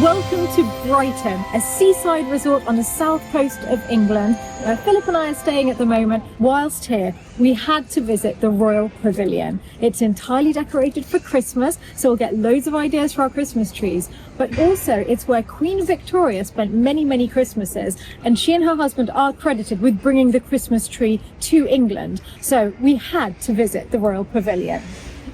Welcome to Brighton, a seaside resort on the south coast of England, where Philip and I are staying at the moment. Whilst here, we had to visit the Royal Pavilion. It's entirely decorated for Christmas, so we'll get loads of ideas for our Christmas trees. But also, it's where Queen Victoria spent many, many Christmases, and she and her husband are credited with bringing the Christmas tree to England. So we had to visit the Royal Pavilion.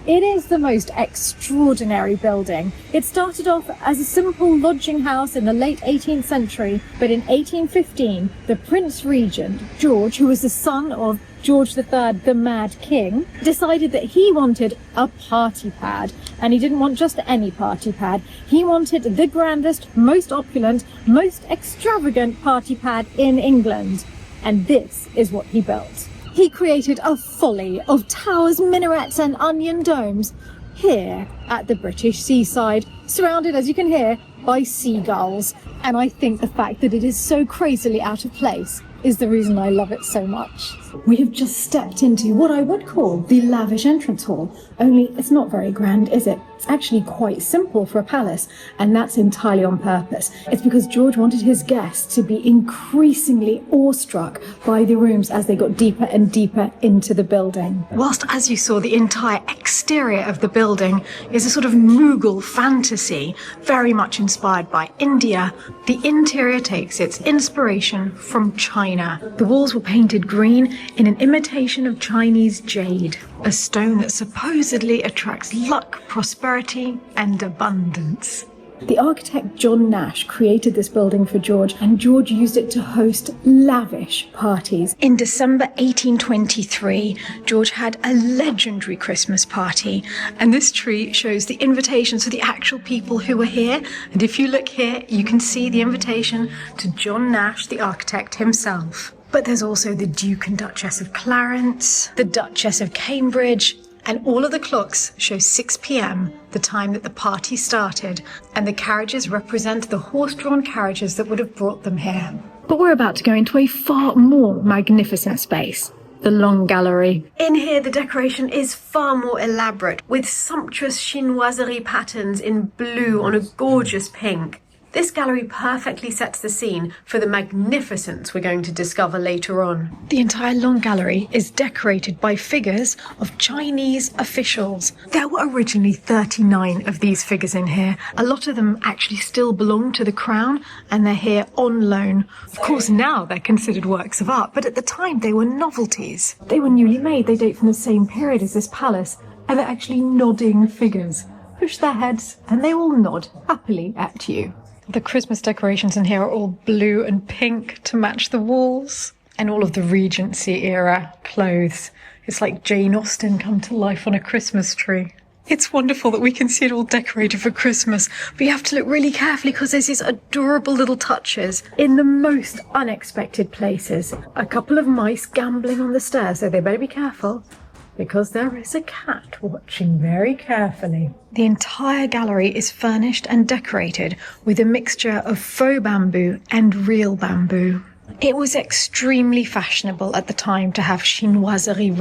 It is the most extraordinary building. It started off as a simple lodging house in the late 18th century, but in 1815, the Prince Regent, George, who was the son of George III, the Mad King, decided that he wanted a party pad. And he didn't want just any party pad. He wanted the grandest, most opulent, most extravagant party pad in England. And this is what he built. He created a folly of towers, minarets and onion domes here at the British seaside, surrounded, as you can hear, by seagulls. And I think the fact that it is so crazily out of place is the reason I love it so much. We have just stepped into what I would call the lavish entrance hall, only it's not very grand, is it? It's actually quite simple for a palace, and that's entirely on purpose. It's because George wanted his guests to be increasingly awestruck by the rooms as they got deeper and deeper into the building. Whilst, as you saw, the entire exterior of the building is a sort of Mughal fantasy, very much inspired by India, the interior takes its inspiration from China. The walls were painted green in an imitation of Chinese jade, a stone that supposedly attracts luck, prosperity, and abundance. The architect John Nash created this building for George, and George used it to host lavish parties. In December 1823, George had a legendary Christmas party, and this tree shows the invitations for the actual people who were here. And if you look here, you can see the invitation to John Nash, the architect himself. But there's also the Duke and Duchess of Clarence, the Duchess of Cambridge, and all of the clocks show 6 p.m, the time that the party started, and the carriages represent the horse-drawn carriages that would have brought them here. But we're about to go into a far more magnificent space, the Long Gallery. In here, the decoration is far more elaborate, with sumptuous chinoiserie patterns in blue on a gorgeous pink. This gallery perfectly sets the scene for the magnificence we're going to discover later on. The entire Long Gallery is decorated by figures of Chinese officials. There were originally 39 of these figures in here. A lot of them actually still belong to the crown, and they're here on loan. Of course, now they're considered works of art, but at the time they were novelties. They were newly made. They date from the same period as this palace, and they're actually nodding figures. Push their heads, and they will nod happily at you. The Christmas decorations in here are all blue and pink to match the walls, and all of the Regency era clothes. It's like Jane Austen come to life on a Christmas tree. It's wonderful that we can see it all decorated for Christmas, but you have to look really carefully because there's these adorable little touches in the most unexpected places. A couple of mice gambling on the stairs, so they better be careful, because there is a cat watching very carefully. The entire gallery is furnished and decorated with a mixture of faux bamboo and real bamboo. It was extremely fashionable at the time to have chinoiserie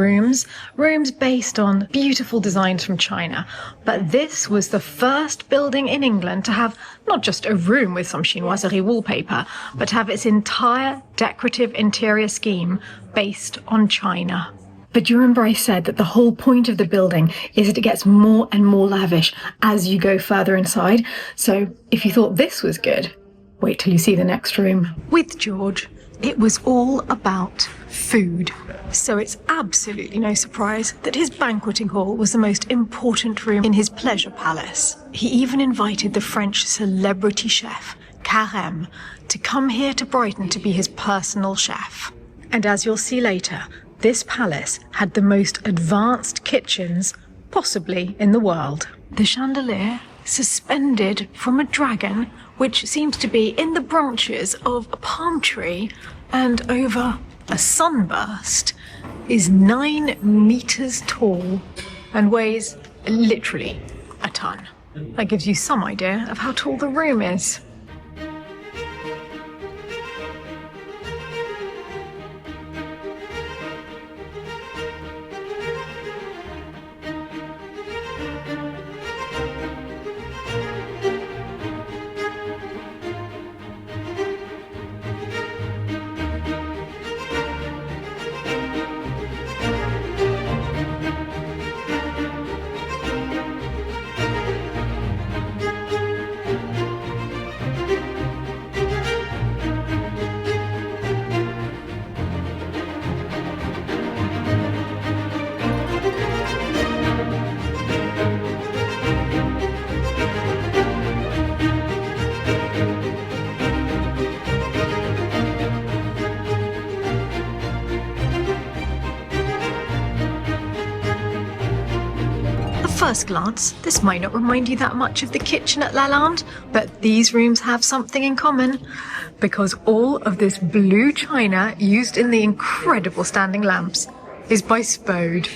rooms based on beautiful designs from China. But this was the first building in England to have not just a room with some chinoiserie wallpaper, but to have its entire decorative interior scheme based on China. But do you remember I said that the whole point of the building is that it gets more and more lavish as you go further inside? So if you thought this was good, wait till you see the next room. With George, it was all about food. So it's absolutely no surprise that his banqueting hall was the most important room in his pleasure palace. He even invited the French celebrity chef, Carême, to come here to Brighton to be his personal chef. And as you'll see later, this palace had the most advanced kitchens possibly in the world. The chandelier, suspended from a dragon, which seems to be in the branches of a palm tree and over a sunburst, is 9 meters tall and weighs literally a ton. That gives you some idea of how tall the room is. first glance, this might not remind you that much of the kitchen at Lalande, but these rooms have something in common, because all of this blue china used in the incredible standing lamps is by Spode.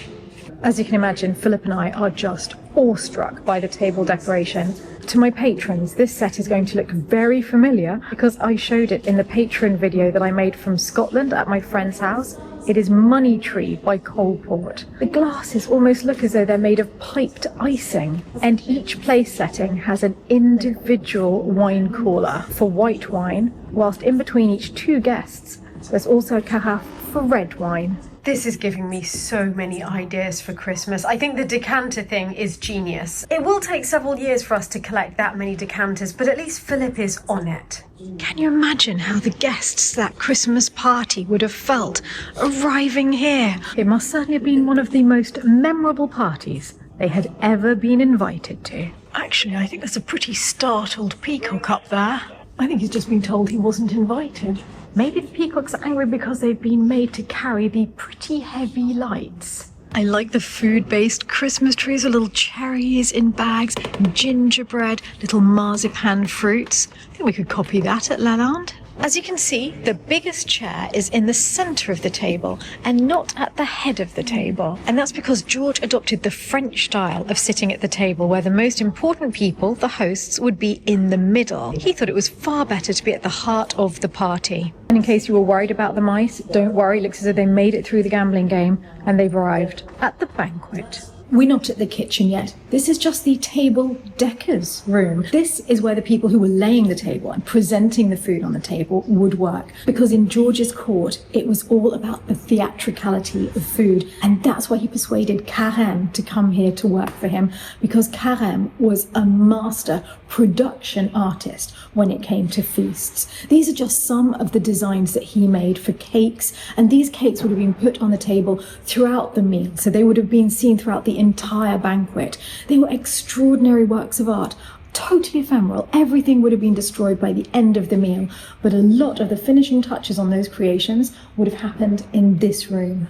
As you can imagine, Philip and I are just awestruck by the table decoration. To my patrons, this set is going to look very familiar because I showed it in the patron video that I made from Scotland at my friend's house. It is Money Tree by Coalport. The glasses almost look as though they're made of piped icing, and each place setting has an individual wine cooler for white wine, whilst in between each two guests there's also a carafe for red wine. This is giving me so many ideas for Christmas. I think the decanter thing is genius. It will take several years for us to collect that many decanters, but at least Philip is on it. Can you imagine how the guests at that Christmas party would have felt arriving here? It must certainly have been one of the most memorable parties they had ever been invited to. Actually, I think there's a pretty startled peacock up there. I think he's just been told he wasn't invited. Maybe the peacocks are angry because they've been made to carry the pretty heavy lights. I like the food-based Christmas trees with little cherries in bags, gingerbread, little marzipan fruits. I think we could copy that at Lalande. As you can see, the biggest chair is in the centre of the table and not at the head of the table. And that's because George adopted the French style of sitting at the table where the most important people, the hosts, would be in the middle. He thought it was far better to be at the heart of the party. And in case you were worried about the mice, don't worry, it looks as though they made it through the gambling game and they've arrived at the banquet. We're not at the kitchen yet. This is just the table deckers room. This is where the people who were laying the table and presenting the food on the table would work. Because in George's court, it was all about the theatricality of food. And that's why he persuaded Carême to come here to work for him. Because Carême was a master production artist when it came to feasts. These are just some of the designs that he made for cakes. And these cakes would have been put on the table throughout the meal. So they would have been seen throughout the entire banquet. They were extraordinary works of art, totally ephemeral. Everything would have been destroyed by the end of the meal, but a lot of the finishing touches on those creations would have happened in this room.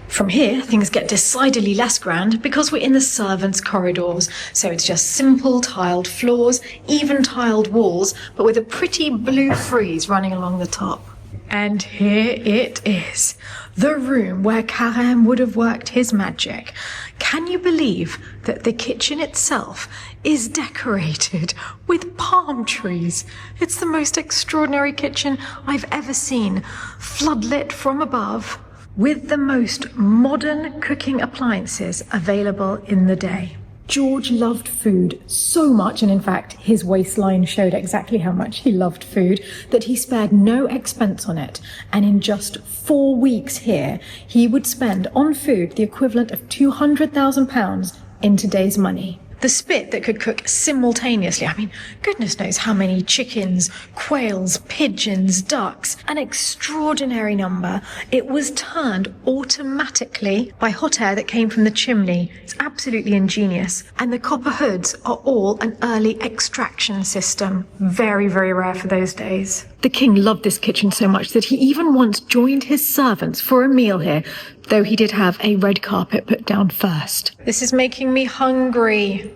From here, things get decidedly less grand because we're in the servants' corridors. So it's just simple tiled floors, even tiled walls, but with a pretty blue frieze running along the top. And here it is, the room where Carême would have worked his magic. Can you believe that the kitchen itself is decorated with palm trees? It's the most extraordinary kitchen I've ever seen, floodlit from above, with the most modern cooking appliances available in the day. George loved food so much, and in fact his waistline showed exactly how much he loved food, that he spared no expense on it. And in just 4 weeks here, he would spend on food the equivalent of £200,000 in today's money. The spit that could cook simultaneously, I mean, goodness knows how many chickens, quails, pigeons, ducks, an extraordinary number. It was turned automatically by hot air that came from the chimney. It's absolutely ingenious. And the copper hoods are all an early extraction system. Very, very rare for those days. The king loved this kitchen so much that he even once joined his servants for a meal here, though he did have a red carpet put down first. This is making me hungry.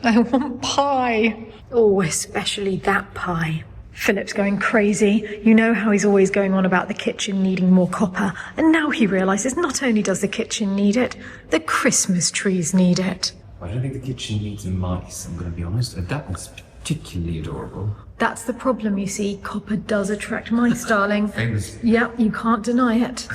I want pie. Oh, especially that pie. Philip's going crazy. You know how he's always going on about the kitchen needing more copper. And now he realises not only does the kitchen need it, the Christmas trees need it. I don't think the kitchen needs mice, I'm going to be honest. That was particularly adorable. That's the problem, you see. Copper does attract mice, darling. Famous. Yep, you can't deny it.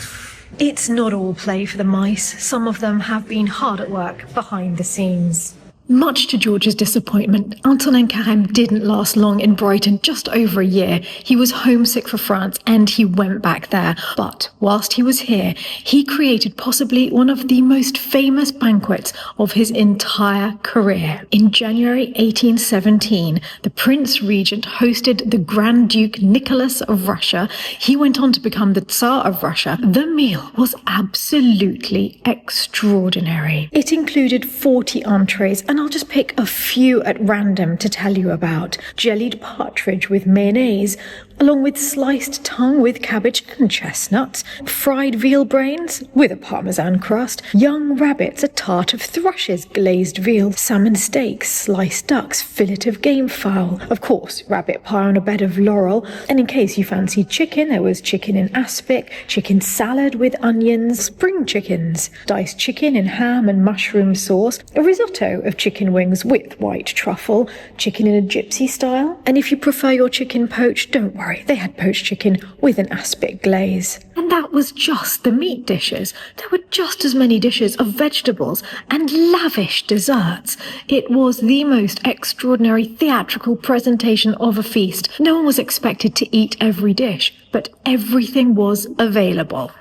It's not all play for the mice. Some of them have been hard at work behind the scenes. Much to George's disappointment, Antonin Carême didn't last long in Brighton, just over a year. He was homesick for France and he went back there. But whilst he was here, he created possibly one of the most famous banquets of his entire career. In January 1817, the Prince Regent hosted the Grand Duke Nicholas of Russia. He went on to become the Tsar of Russia. The meal was absolutely extraordinary. It included 40 entrees, and I'll just pick a few at random to tell you about. Jellied partridge with mayonnaise, along with sliced tongue with cabbage and chestnuts, fried veal brains with a parmesan crust, young rabbits, a tart of thrushes, glazed veal, salmon steaks, sliced ducks, fillet of game fowl, of course, rabbit pie on a bed of laurel, and in case you fancied chicken, there was chicken in aspic, chicken salad with onions, spring chickens, diced chicken in ham and mushroom sauce, a risotto of chicken wings with white truffle, chicken in a gypsy style, and if you prefer your chicken poached, don't worry, they had poached chicken with an aspic glaze. And that was just the meat dishes. There were just as many dishes of vegetables and lavish desserts. It was the most extraordinary theatrical presentation of a feast. No one was expected to eat every dish, but everything was available.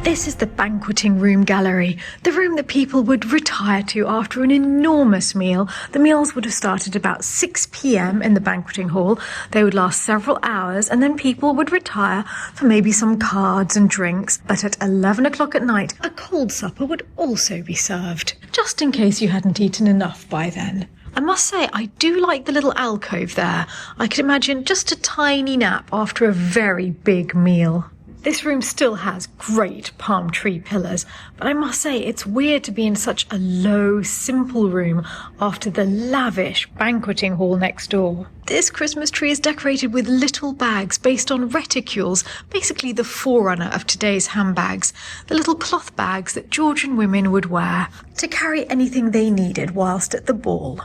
This is the banqueting room gallery, the room that people would retire to after an enormous meal. The meals would have started about 6 p.m. in the banqueting hall. They would last several hours, and then people would retire for maybe some cards and drinks. But at 11 o'clock at night, a cold supper would also be served, just in case you hadn't eaten enough by then. I must say, I do like the little alcove there. I could imagine just a tiny nap after a very big meal. This room still has great palm tree pillars, but I must say it's weird to be in such a low, simple room after the lavish banqueting hall next door. This Christmas tree is decorated with little bags based on reticules, basically the forerunner of today's handbags, the little cloth bags that Georgian women would wear to carry anything they needed whilst at the ball.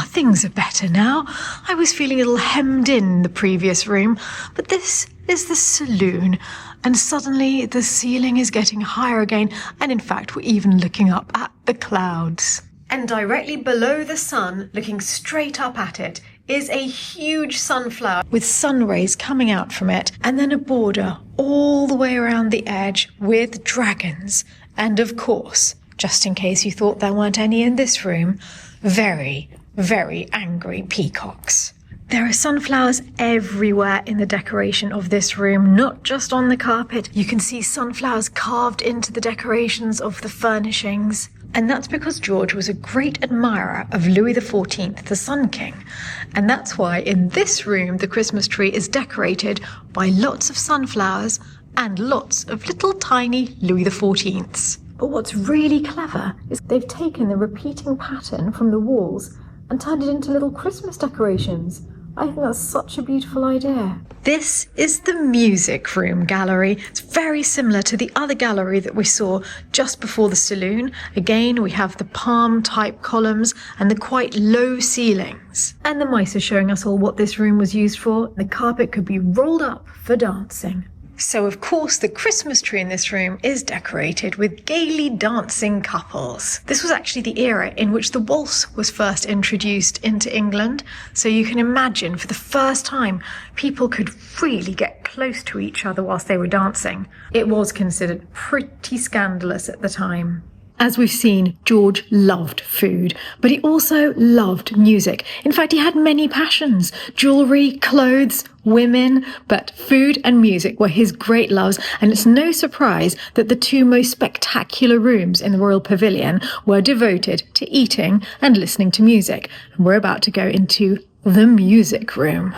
Things are better now. I was feeling a little hemmed in the previous room, but this is the saloon, and suddenly the ceiling is getting higher again, and in fact we're even looking up at the clouds. And directly below the sun, looking straight up at it, is a huge sunflower with sun rays coming out from it, and then a border all the way around the edge with dragons. And of course, just in case you thought there weren't any in this room, very, very angry peacocks. There are sunflowers everywhere in the decoration of this room, not just on the carpet. You can see sunflowers carved into the decorations of the furnishings. And that's because George was a great admirer of Louis XIV, the Sun King. And that's why in this room the Christmas tree is decorated by lots of sunflowers and lots of little tiny Louis XIVs. But what's really clever is they've taken the repeating pattern from the walls and turned it into little Christmas decorations. I think that's such a beautiful idea. This is the music room gallery. It's very similar to the other gallery that we saw just before the saloon. Again, we have the palm type columns and the quite low ceilings. And the mice are showing us all what this room was used for. The carpet could be rolled up for dancing. So, of course, the Christmas tree in this room is decorated with gaily dancing couples. This was actually the era in which the waltz was first introduced into England. So you can imagine, for the first time, people could really get close to each other whilst they were dancing. It was considered pretty scandalous at the time. As we've seen, George loved food, but he also loved music. In fact, he had many passions: jewellery, clothes, women, but food and music were his great loves, and it's no surprise that the two most spectacular rooms in the Royal Pavilion were devoted to eating and listening to music. And we're about to go into the music room.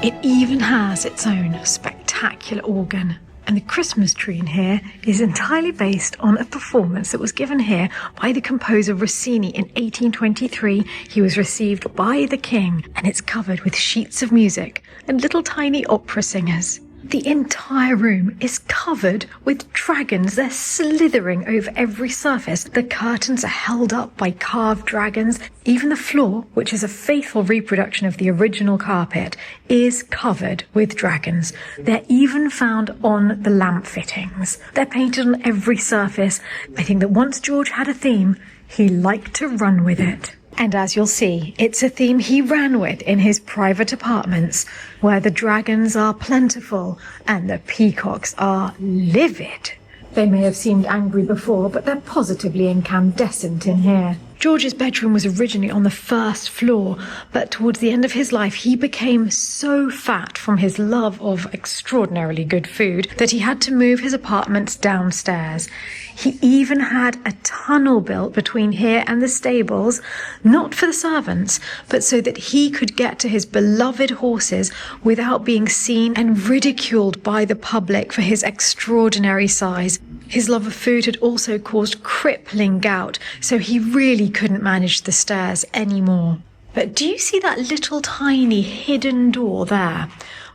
It even has its own spectacular organ. And the Christmas tree in here is entirely based on a performance that was given here by the composer Rossini in 1823. He was received by the king, and it's covered with sheets of music and little tiny opera singers. The entire room is covered with dragons. They're slithering over every surface. The curtains are held up by carved dragons. Even the floor, which is a faithful reproduction of the original carpet, is covered with dragons. They're even found on the lamp fittings. They're painted on every surface. I think that once George had a theme, he liked to run with it. And as you'll see, it's a theme he ran with in his private apartments, where the dragons are plentiful and the peacocks are livid. They may have seemed angry before, but they're positively incandescent in here. George's bedroom was originally on the first floor, but towards the end of his life, he became so fat from his love of extraordinarily good food that he had to move his apartments downstairs. He even had a tunnel built between here and the stables, not for the servants, but so that he could get to his beloved horses without being seen and ridiculed by the public for his extraordinary size. His love of food had also caused crippling gout, so he really couldn't manage the stairs anymore. But do you see that little tiny hidden door there?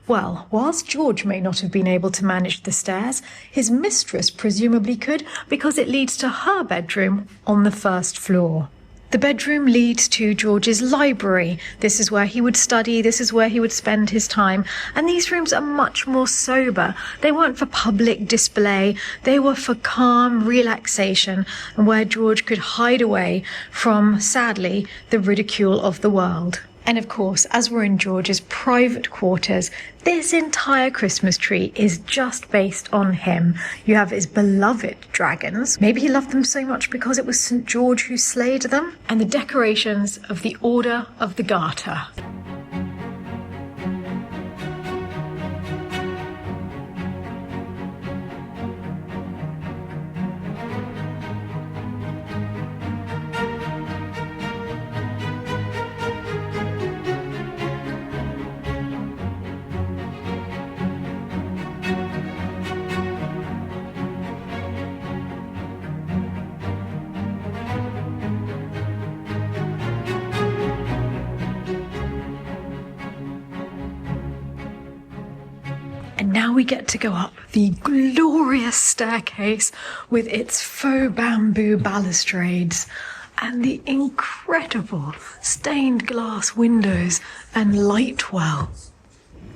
Well, whilst George may not have been able to manage the stairs, his mistress presumably could, because it leads to her bedroom on the first floor. The bedroom leads to George's library. This is where he would study, this is where he would spend his time, and these rooms are much more sober. They weren't for public display, they were for calm relaxation, and where George could hide away from, sadly, the ridicule of the world. And of course, as we're in George's private quarters, this entire Christmas tree is just based on him. You have his beloved dragons. Maybe he loved them so much because it was St. George who slayed them. And the decorations of the Order of the Garter. And now we get to go up the glorious staircase with its faux bamboo balustrades and the incredible stained glass windows and light well.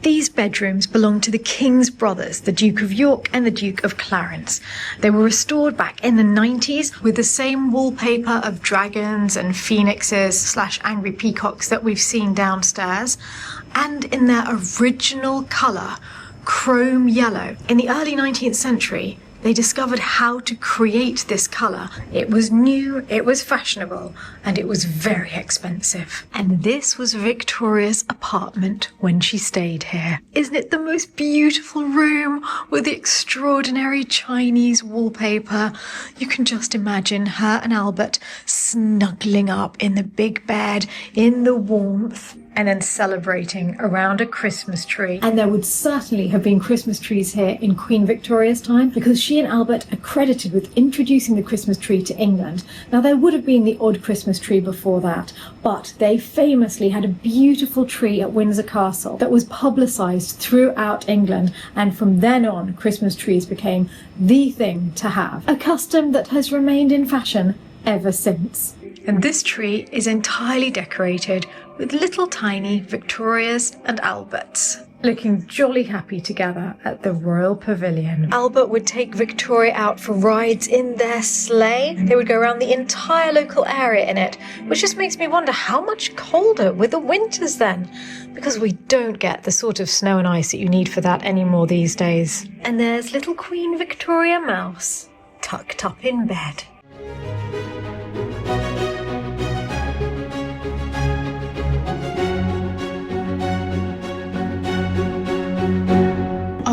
These bedrooms belong to the King's brothers, the Duke of York and the Duke of Clarence. They were restored back in the 90s with the same wallpaper of dragons and phoenixes / angry peacocks that we've seen downstairs, and in their original colour, chrome yellow. In the early 19th century, they discovered how to create this colour. It was new, it was fashionable, and it was very expensive. And this was Victoria's apartment when she stayed here. Isn't it the most beautiful room with the extraordinary Chinese wallpaper? You can just imagine her and Albert snuggling up in the big bed, in the warmth, and then celebrating around a Christmas tree. And there would certainly have been Christmas trees here in Queen Victoria's time, because she and Albert are credited with introducing the Christmas tree to England. Now, there would have been the odd Christmas tree before that, but they famously had a beautiful tree at Windsor Castle that was publicised throughout England, and from then on, Christmas trees became the thing to have, a custom that has remained in fashion ever since. And this tree is entirely decorated with little tiny Victorias and Alberts, looking jolly happy together at the Royal Pavilion. Albert would take Victoria out for rides in their sleigh. They would go around the entire local area in it, which just makes me wonder how much colder were the winters then, because we don't get the sort of snow and ice that you need for that anymore these days. And there's little Queen Victoria Mouse, tucked up in bed.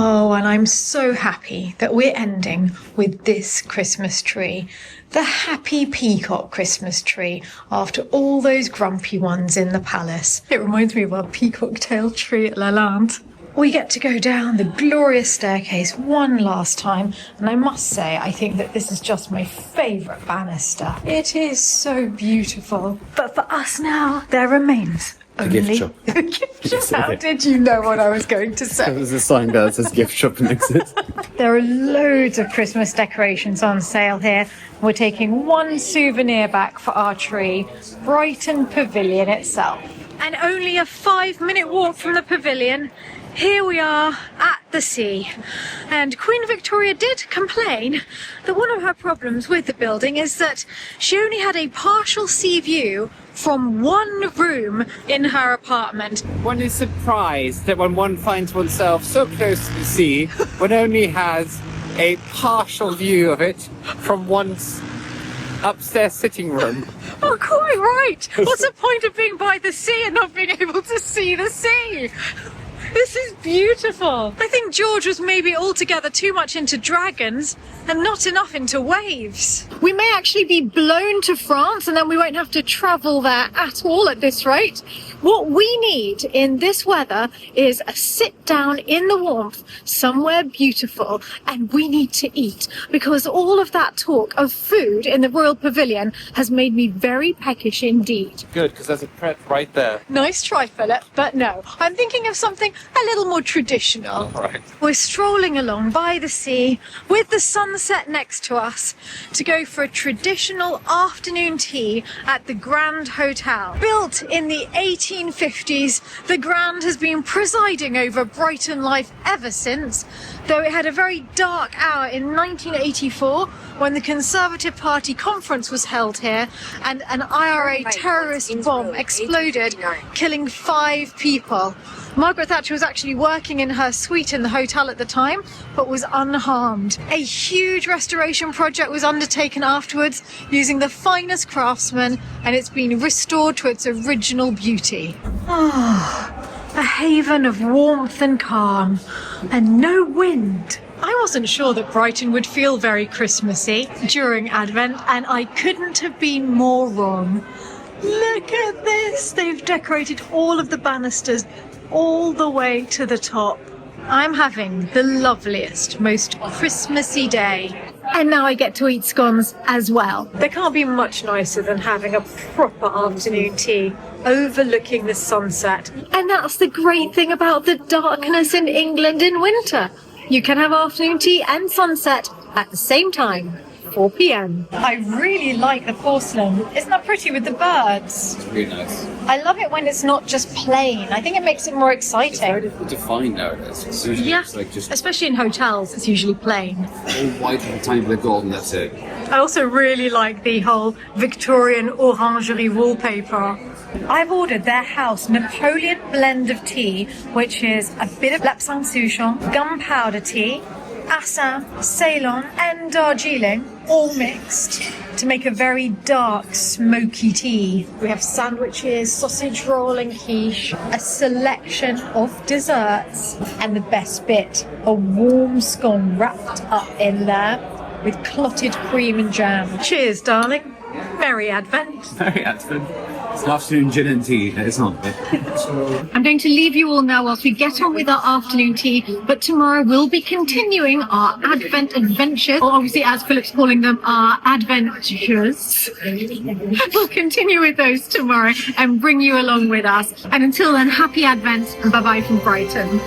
Oh, and I'm so happy that we're ending with this Christmas tree. The happy peacock Christmas tree after all those grumpy ones in the palace. It reminds me of our peacock tail tree at Lalande. We get to go down the glorious staircase one last time, and I must say I think that this is just my favourite banister. It is so beautiful. But for us now, there remains A gift shop. A gift shop. How did you know what I was going to say? There's a sign there that says gift shop and exit. There are loads of Christmas decorations on sale here. We're taking one souvenir back for our tree, Brighton Pavilion itself. And only a 5-minute walk from the pavilion, here we are at the sea. And Queen Victoria did complain that one of her problems with the building is that she only had a partial sea view from one room in her apartment. One is surprised that when one finds oneself so close to the sea, one only has a partial view of it from one's upstairs sitting room. Oh, quite right. What's the point of being by the sea and not being able to see the sea? This is beautiful. I think George was maybe altogether too much into dragons and not enough into waves. We may actually be blown to France and then we won't have to travel there at all at this rate. What we need in this weather is a sit down in the warmth somewhere beautiful, and we need to eat, because all of that talk of food in the Royal Pavilion has made me very peckish indeed. Good, because there's a pret right there. Nice try, Philip, but no. I'm thinking of something a little more traditional. All right. We're strolling along by the sea with the sunset next to us to go for a traditional afternoon tea at the Grand Hotel. Built in the 1850s, the Grand has been presiding over Brighton life ever since, though it had a very dark hour in 1984 when the Conservative Party conference was held here and an IRA terrorist bomb exploded, killing 5 people. Margaret Thatcher was actually working in her suite in the hotel at the time, but was unharmed. A huge restoration project was undertaken afterwards using the finest craftsmen, and it's been restored to its original beauty. A haven of warmth and calm, and no wind. I wasn't sure that Brighton would feel very Christmassy during Advent, and I couldn't have been more wrong. Look at this! They've decorated all of the banisters all the way to the top. I'm having the loveliest, most Christmassy day. And now I get to eat scones as well. There can't be much nicer than having a proper afternoon tea overlooking the sunset. And that's the great thing about the darkness in England in winter. You can have afternoon tea and sunset at the same time. 4 p.m. I really like the porcelain. Isn't that pretty with the birds? It's really nice. I love it when it's not just plain. I think it makes it more exciting. It's very difficult to find nowadays. It's usually Yeah, it's like just especially in hotels, it's usually plain. all white with a tiny bit of gold and that's it. I also really like the whole Victorian orangerie wallpaper. I've ordered their house Napoleon blend of tea, which is a bit of Lapsang Souchong, gunpowder tea, Assam, Ceylon and Darjeeling, all mixed to make a very dark, smoky tea. We have sandwiches, sausage roll and quiche, a selection of desserts, and the best bit, a warm scone wrapped up in there with clotted cream and jam. Cheers, darling. Merry Advent. Very Advent. It's an afternoon gin and tea. It's not. I'm going to leave you all now whilst we get on with our afternoon tea, but tomorrow we'll be continuing our Advent adventures, or obviously as Philip's calling them, our adventures. We'll continue with those tomorrow and bring you along with us. And until then, happy Advent and bye-bye from Brighton.